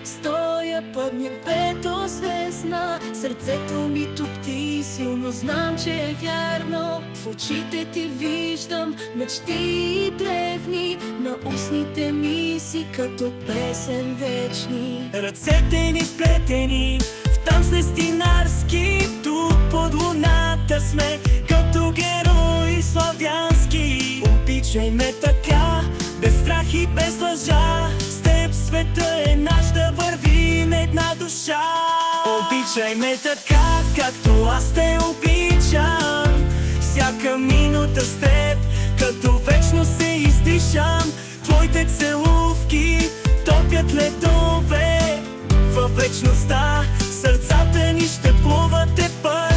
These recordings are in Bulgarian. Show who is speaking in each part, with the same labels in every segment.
Speaker 1: Стоя под небето звездна, сърцето ми топти, силно знам, че е вярно. В очите ти виждам мечти древни, на устните ми си като песен вечни.
Speaker 2: Ръцете ни сплетени в танц дестинарски, тук под луната сме като герои славянски. Обичай ме така, без страх и без лъжа, с теб света е наш, да вървим една душа. Обичай ме така, както аз те обичам, всяка минута с теб, като вечно се издишам. Твоите целувки топят ледове във вечността, сърцата ни ще плуват тепърва.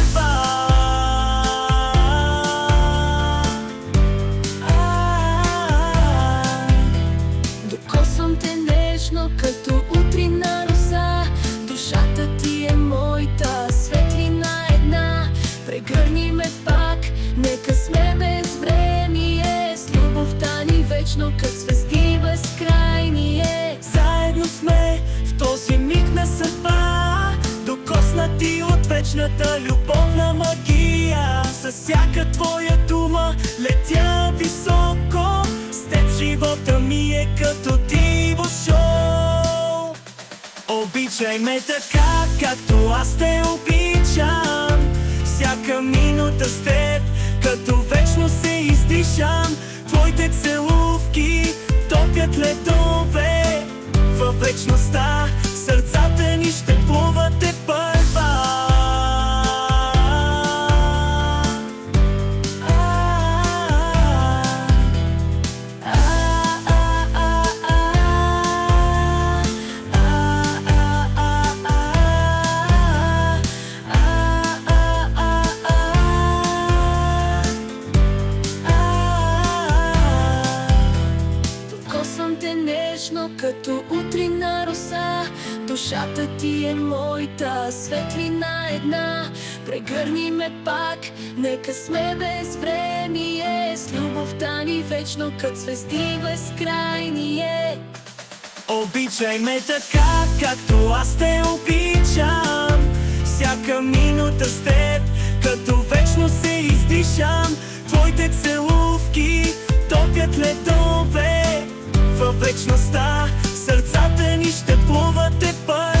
Speaker 1: Докосвам те нежно като утринна роса, душата ти е моята, светлина една. Прегърни ме пак, нека сме безвремие, с любовта ни вечно като звезди безкрайни е.
Speaker 2: Заедно сме в този миг на съдба, докоснати от вечната любовна магия. С всяка твоя дума летя високо, с теб живота ми е като диво шоу. Обичай ме така, както аз те обичам, всяка минута с теб, като вечно се издишам. Твоите целувки топят ледове във вечността, сърцата ни ще плуват тепърва.
Speaker 1: Докосвам те нежно като утринна роса, душата ти е моята, светлина една. Прегърни ме пак, нека сме безвремие, с любовта ни вечно като звезди безкрайни е.
Speaker 2: Обичай ме така, както аз те обичам, всяка минута с теб, като вечно се издишам. Твоите целувки топят ледове във вечността, сърцата ни ще плуват тепърва.